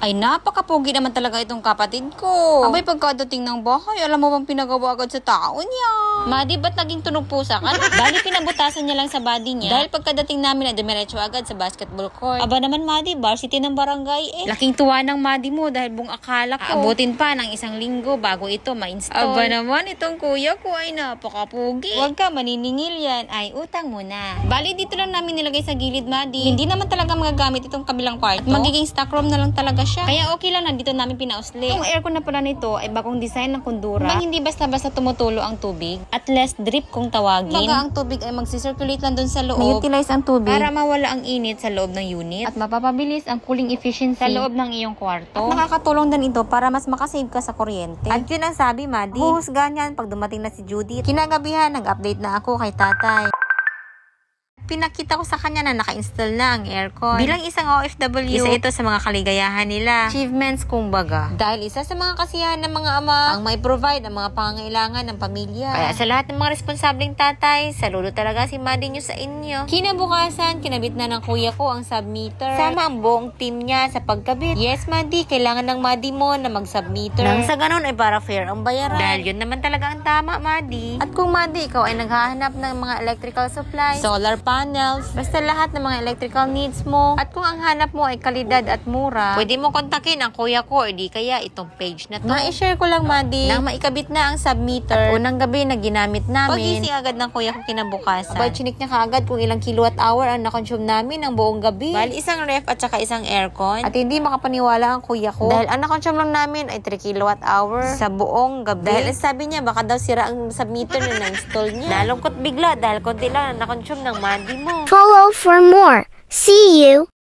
Ay, napakapogi naman talaga itong kapatid ko. Abay, pagkadating ng bahay, alam mo bang pinagawa agad sa tao niya? Madi, ba't naging tunog pusa ka? Bali, pinabutasan niya lang sa body niya. Dahil pagkadating namin ay dumiretso agad sa basketball court. Aba naman, Madi, varsity ng barangay eh. Laking tuwa ng Madi mo dahil buong akala ko. Aabutin pa ng 1 linggo bago ito ma-install. Aba naman, itong kuya ko ay napakapogi. Huwag ka maniningil yan. Ay, utang muna. Bali, dito lang namin nilagay sa gilid, Madi. Hindi naman talaga magagamit itong kabilang kwarto. At magiging stock room na lang talaga siya. Kaya okay lang, nandito namin pinausli. Itong aircon na pala nito ay bagong design ng kundura. Bang hindi basta-basta tumutulo ang tubig at less drip kung tawagin. Baga ang tubig ay magsisirculate lang dun sa loob. May-utilize ang tubig para mawala ang init sa loob ng unit at mapapabilis ang cooling efficiency sa loob ng iyong kwarto. At nakakatulong din ito para mas makasave ka sa kuryente. At yun ang sabi, Madi. Huhusgahan yan pag dumating na si Judith. Kinagabihan, nag-update na ako kay tatay. Pinakita ko sa kanya na naka-install na ang aircon. Bilang isang OFW, isa ito sa mga kaligayahan nila. Achievements kumbaga. Dahil isa sa mga kasiyahan ng mga ama ang may provide ang mga pangangailangan ng pamilya. Kaya sa lahat ng mga responsableng tatay, saludo talaga si Madi nyo sa inyo. Kinabukasan, kinabit na ng kuya ko ang submeter. Sama ang buong team niya sa pagkabit. Yes, Madi, kailangan ng Madi mo na mag-submeter. Nang sa ganun ay para fair ang bayaran. Dahil yun naman talaga ang tama, Madi. At kung Madi, ikaw ay naghahanap ng mga electrical supplies, solar panels, basta lahat ng mga electrical needs mo. At kung ang hanap mo ay kalidad at mura, pwede mo kontakin ang kuya ko o di kaya itong page na to. Ma-share ko lang, Madi, nang maikabit na ang submeter. At unang gabi na ginamit namin, pagising agad ng kuya ko kinabukasan. Abay, chinik niya kaagad kung ilang kilowatt-hour ang nakonsume namin ang buong gabi. Bali, isang ref at saka isang aircon. At hindi makapaniwala ang kuya ko. Dahil ang nakonsume lang namin ay 3 kilowatt-hour sa buong gabi. Dahil sabi niya, baka daw sira ang submeter na na-install niya. Nalungkot bigla dahil konti lang ang nakonsume ng Madi mo. Follow for more. See you.